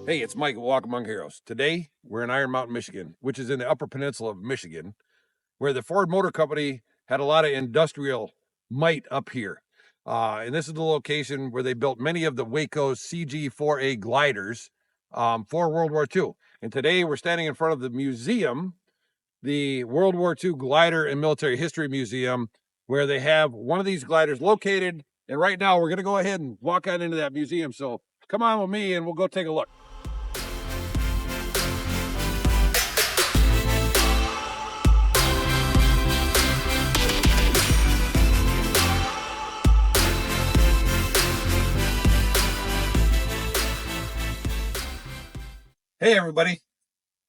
Hey, it's Mike at Walk Among Heroes. Today, we're in Iron Mountain, Michigan, which is in the Upper Peninsula of Michigan, where the Ford Motor Company had a lot of industrial might up here. And this is the location where they built many of the Waco CG-4A gliders for World War II. And today, we're standing in front of the museum, the World War II Glider and Military History Museum, where they have one of these gliders located. And right now, we're going to go ahead and walk on into that museum. So come on with me and we'll go take a look. Hey, everybody.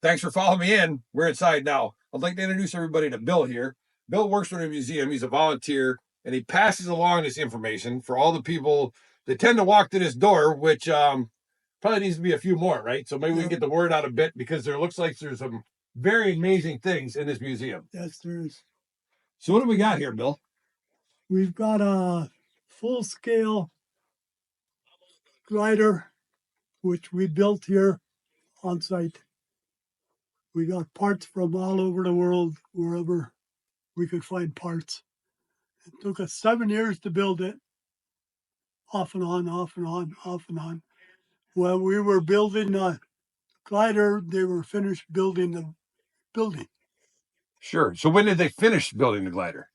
Thanks for following me in. We're inside now. I'd like to introduce everybody to Bill here. Bill works for the museum. He's a volunteer, and he passes along this information for all the people that tend to walk to this door, which probably needs to be a few more, right? So maybe we can get the word out a bit, because there looks like there's some very amazing things in this museum. Yes, there is. So what do we got here, Bill? We've got a full-scale glider, which we built here on site. We got parts from all over the world, wherever we could find parts. It took us 7 years to build it, off and on, off and on, off and on. When we were building the glider, they were finished building the building. Sure. So when did they finish building the glider?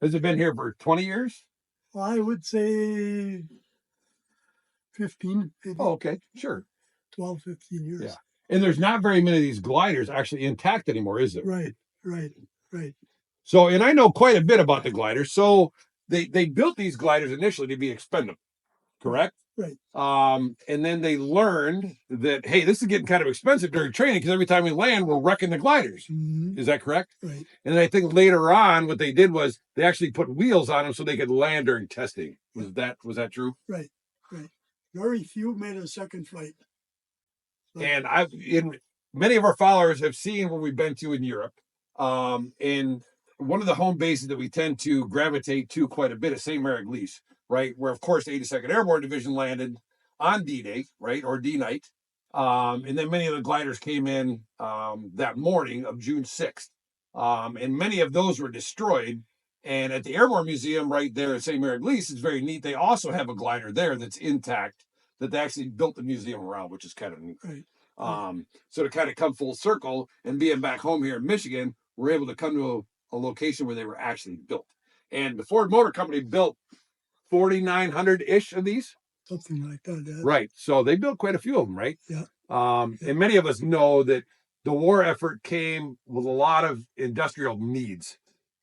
Has it been here for 20 years? Well, I would say 15, maybe. Oh, okay. Sure. 12, 15 years. Yeah. And there's not very many of these gliders actually intact anymore, is there? Right. So, and I know quite a bit about the gliders. So they built these gliders initially to be expendable, correct? Right. And then they learned that, hey, this is getting kind of expensive during training, because every time we land, we're wrecking the gliders. Mm-hmm. Is that correct? Right. And I think later on, what they did was they actually put wheels on them so they could land during testing. Was that true? Right. Very few made a second flight. And many of our followers have seen what we've been to in Europe. And one of the home bases that we tend to gravitate to quite a bit is St. Mary-Glise, right? Where, of course, the 82nd Airborne Division landed on D-Day, right? Or D-Night. And then many of the gliders came in that morning of June 6th. And many of those were destroyed. And at the Airborne Museum right there at St. Mary-Glise, it's very neat. They also have a glider there that's intact, that they actually built the museum around, which is kind of neat. Right. So to kind of come full circle and being back home here in Michigan, we're able to come to a location where they were actually built. And the Ford Motor Company built 4,900-ish of these. Something like that. Yeah. Right. So they built quite a few of them, right? Yeah. And many of us know that the war effort came with a lot of industrial needs.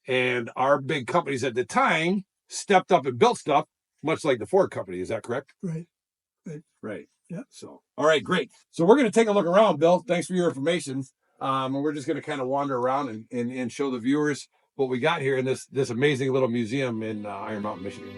And our big companies at the time stepped up and built stuff, much like the Ford Company. Is that correct? Right. Yeah. So, all right, great. So we're going to take a look around, Bill. Thanks for your information. And we're just going to kind of wander around and show the viewers what we got here in this amazing little museum in Iron Mountain, Michigan.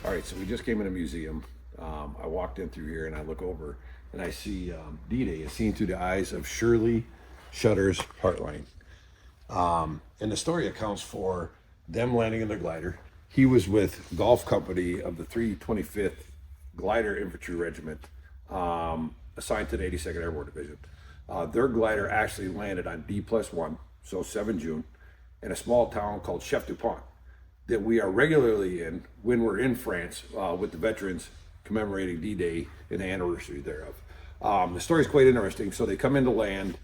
All right, so we just came in a museum. I walked in through here and I look over and I see D-Day is seen through the eyes of Shirley Shutter's Heartline. And the story accounts for them landing in their glider. He was with Golf Company of the 325th Glider Infantry Regiment, assigned to the 82nd Airborne Division. Their glider actually landed on D+1, so 7 June, in a small town called Chef Dupont, that we are regularly in when we're in France with the veterans commemorating D-Day and the anniversary thereof. The story's quite interesting. So they come into land.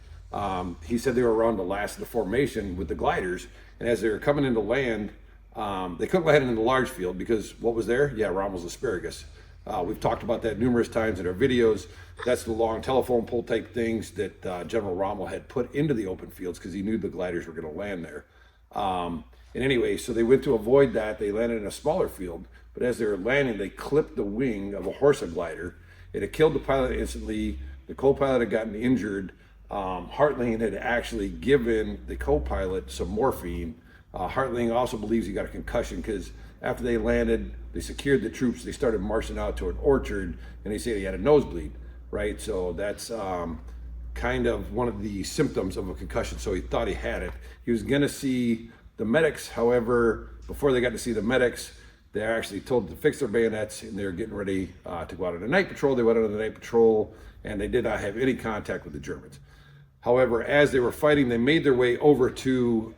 He said they were around the last of the formation with the gliders, and as they were coming into land, they couldn't land in the large field because what was there? Yeah, Rommel's asparagus. We've talked about that numerous times in our videos. That's the long telephone pole type things that General Rommel had put into the open fields because he knew the gliders were going to land there. And anyway, so they went to avoid that. They landed in a smaller field, but as they were landing, they clipped the wing of a Horsa glider. It had killed the pilot instantly. The co-pilot had gotten injured. Hartling had actually given the co-pilot some morphine. Hartling also believes he got a concussion because after they landed, they secured the troops. They started marching out to an orchard, and they say he had a nosebleed, right? So that's kind of one of the symptoms of a concussion. So he thought he had it. He was going to see the medics. However, before they got to see the medics, they actually told them to fix their bayonets, and they were getting ready to go out on a night patrol. They went out on the night patrol, and they did not have any contact with the Germans. However, as they were fighting, they made their way over to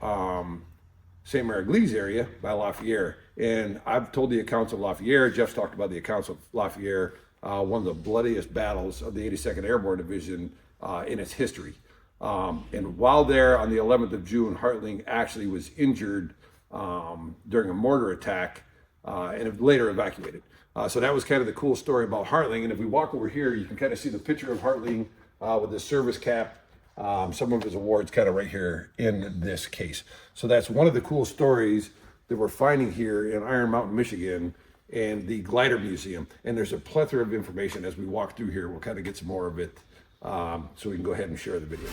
St. Mary-Glise area by Lafayette. And I've told the accounts of Lafayette. Jeff's talked about the accounts of Lafayette, one of the bloodiest battles of the 82nd Airborne Division in its history. And while there on the 11th of June, Hartling actually was injured during a mortar attack and later evacuated. So that was kind of the cool story about Hartling. And if we walk over here, you can kind of see the picture of Hartling with his service cap. Some of his awards kind of right here in this case. So that's one of the cool stories that we're finding here in Iron Mountain, Michigan, and the Glider Museum. And there's a plethora of information as we walk through here. We'll kind of get some more of it so we can go ahead and share the video.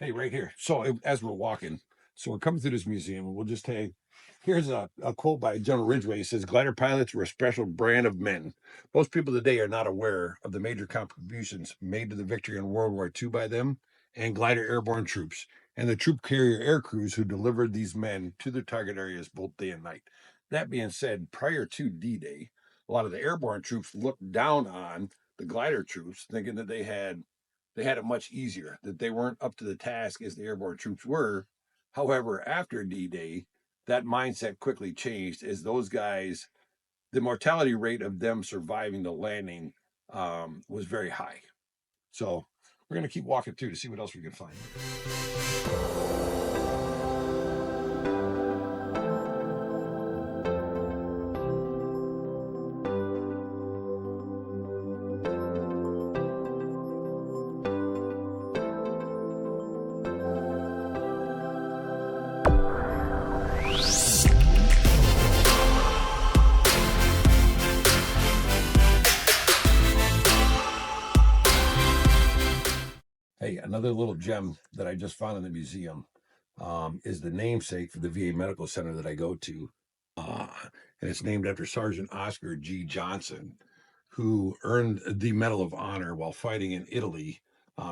Hey, right here. So as we're walking, so we're coming through this museum, and we'll just take, here's a quote by General Ridgeway. He says, "Glider pilots were a special brand of men. Most people today are not aware of the major contributions made to the victory in World War II by them and glider airborne troops and the troop carrier air crews who delivered these men to their target areas both day and night." That being said, prior to D-Day, a lot of the airborne troops looked down on the glider troops, thinking that they had it much easier, that they weren't up to the task as the airborne troops were. However, after D-Day, that mindset quickly changed as those guys, the mortality rate of them surviving the landing was very high. So we're going to keep walking through to see what else we can find. Hey, another little gem that I just found in the museum is the namesake for the VA Medical Center that I go to. And it's named after Sergeant Oscar G. Johnson, who earned the Medal of Honor while fighting in Italy.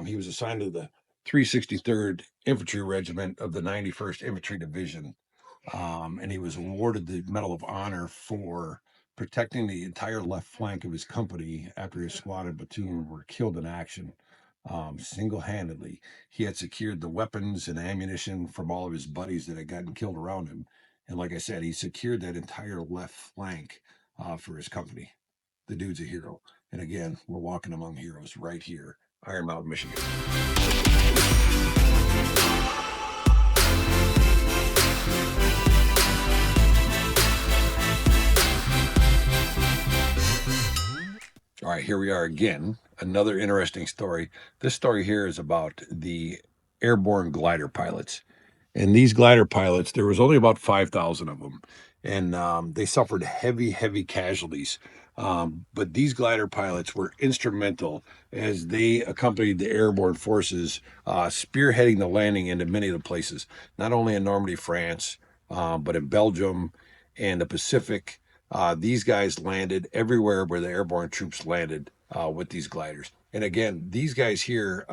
He was assigned to the 363rd Infantry Regiment of the 91st Infantry Division. And he was awarded the Medal of Honor for protecting the entire left flank of his company after his squad and platoon were killed in action. Single-handedly, he had secured the weapons and ammunition from all of his buddies that had gotten killed around him. And like I said, he secured that entire left flank for his company. The dude's a hero. And again, we're walking among heroes right here, Iron Mountain, Michigan. All right, here we are again. Another interesting story. This story here is about the airborne glider pilots. And these glider pilots, there was only about 5,000 of them. And they suffered heavy, heavy casualties. But these glider pilots were instrumental as they accompanied the airborne forces, spearheading the landing into many of the places, not only in Normandy, France, but in Belgium and the Pacific. These guys landed everywhere where the airborne troops landed with these gliders. And again, these guys here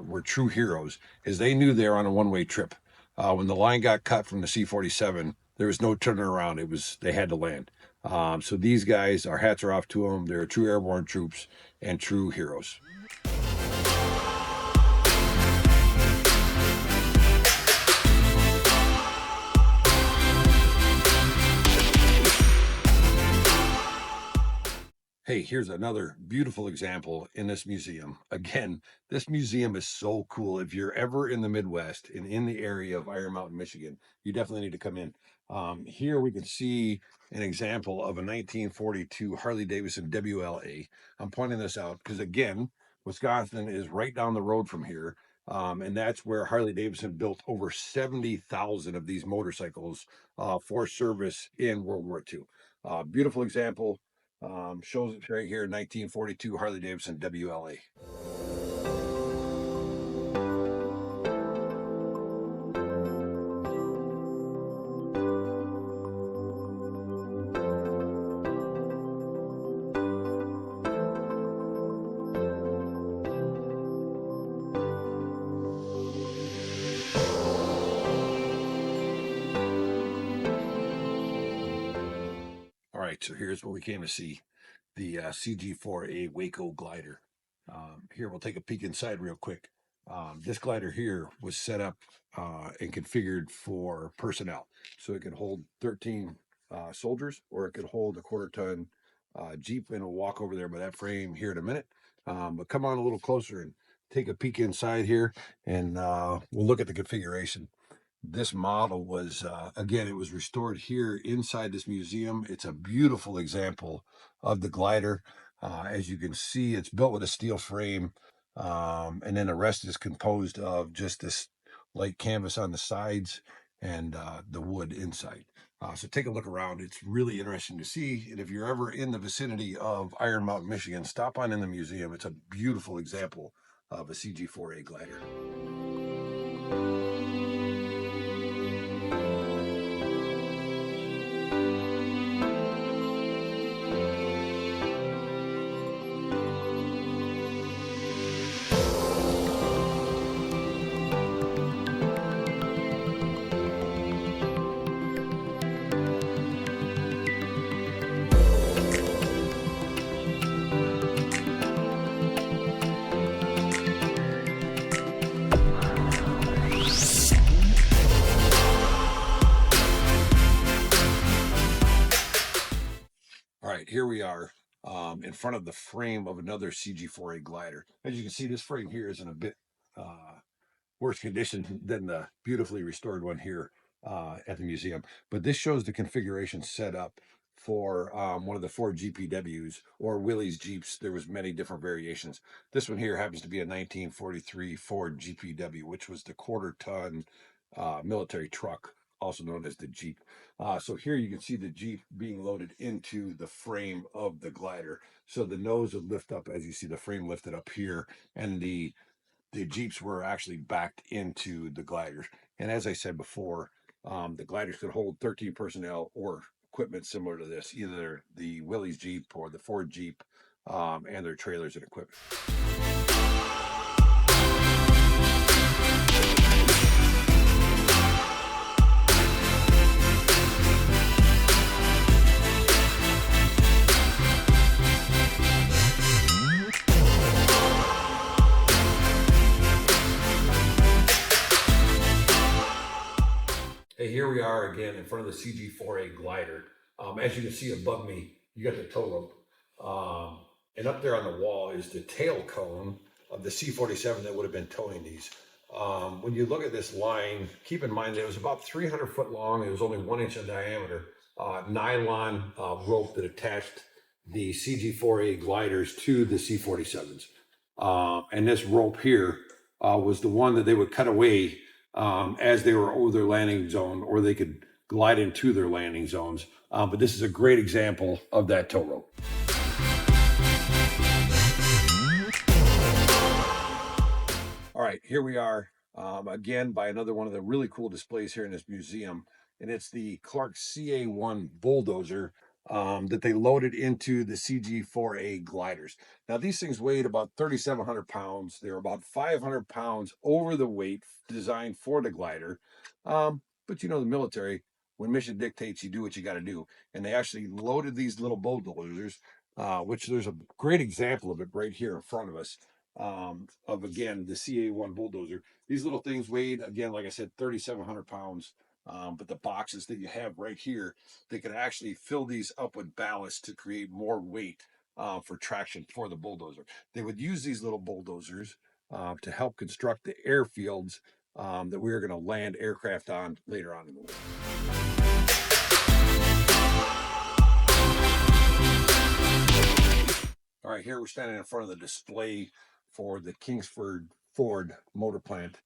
were true heroes as they knew they were on a one-way trip. When the line got cut from the C-47, there was no turning around. They had to land. So these guys, our hats are off to them. They're true airborne troops and true heroes. Hey, here's another beautiful example in this museum. Again, this museum is so cool. If you're ever in the Midwest and in the area of Iron Mountain, Michigan, you definitely need to come in. Here we can see an example of a 1942 Harley-Davidson WLA. I'm pointing this out because, again, Wisconsin is right down the road from here. And that's where Harley-Davidson built over 70,000 of these motorcycles for service in World War II. Beautiful example. Shows it right here, 1942 Harley Davidson WLA. All right, so here's what we came to see, the CG-4A Waco glider. Here, we'll take a peek inside real quick. This glider here was set up and configured for personnel. So it could hold 13 soldiers, or it could hold a quarter-ton Jeep, and we'll walk over there by that frame here in a minute. But come on a little closer and take a peek inside here, and we'll look at the configuration. This model was, again, it was restored here inside this museum. It's a beautiful example of the glider. As you can see, it's built with a steel frame, and then the rest is composed of just this light canvas on the sides and the wood inside. So take a look around. It's really interesting to see. And if you're ever in the vicinity of Iron Mountain, Michigan, stop on in the museum. It's a beautiful example of a CG-4A glider. All right, here we are in front of the frame of another CG-4A glider. As you can see, this frame here is in a bit worse condition than the beautifully restored one here at the museum. But this shows the configuration set up for one of the Ford GPWs or Willys Jeeps. There was many different variations. This one here happens to be a 1943 Ford GPW, which was the quarter-ton military truck, also known as the Jeep. So here you can see the Jeep being loaded into the frame of the glider. So the nose would lift up as you see the frame lifted up here, and the Jeeps were actually backed into the gliders. And as I said before, the gliders could hold 13 personnel or equipment similar to this, either the Willys Jeep or the Ford Jeep, and their trailers and equipment. Hey, here we are again in front of the CG-4A glider. As you can see above me, you got the tow rope. And up there on the wall is the tail cone of the C-47 that would have been towing these. When you look at this line, keep in mind that it was about 300 foot long. It was only 1 inch in diameter. Nylon rope that attached the CG-4A gliders to the C-47s. And this rope here was the one that they would cut away as they were over their landing zone, or they could glide into their landing zones. But this is a great example of that tow rope. All right, here we are again by another one of the really cool displays here in this museum, and it's the Clark CA1 bulldozer that they loaded into the CG-4A gliders. Now, these things weighed about 3,700 pounds. They were about 500 pounds over the weight designed for the glider. But you know, the military, when mission dictates, you do what you got to do. And they actually loaded these little bulldozers, which there's a great example of it right here in front of us, of, again, the CA1 bulldozer. These little things weighed, again, like I said, 3,700 pounds. But the boxes that you have right here, they can actually fill these up with ballast to create more weight for traction for the bulldozer. They would use these little bulldozers to help construct the airfields that we are going to land aircraft on later on in the war. All right, here we're standing in front of the display for the Kingsford Ford motor plant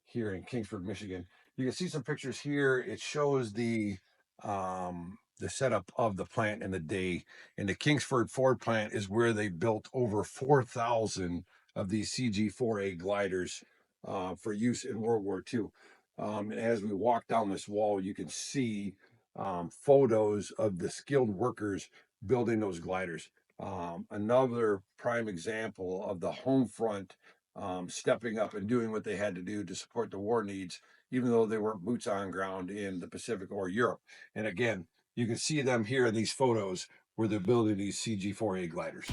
here in Kingsford, Michigan. You can see some pictures here. It shows the setup of the plant in the day. And the Kingsford Ford plant is where they built over 4,000 of these CG-4A gliders for use in World War II. And as we walk down this wall, you can see photos of the skilled workers building those gliders. Another prime example of the home front stepping up and doing what they had to do to support the war needs, even though they weren't boots on ground in the Pacific or Europe. And again, you can see them here in these photos where they're building these CG-4A gliders.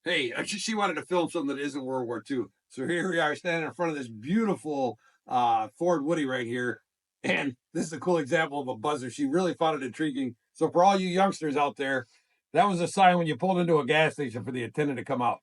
Hey, she wanted to film something that isn't World War II. So here we are standing in front of this beautiful Ford Woody right here. And this is a cool example of a buzzer. She really found it intriguing. So for all you youngsters out there, that was a sign when you pulled into a gas station for the attendant to come out.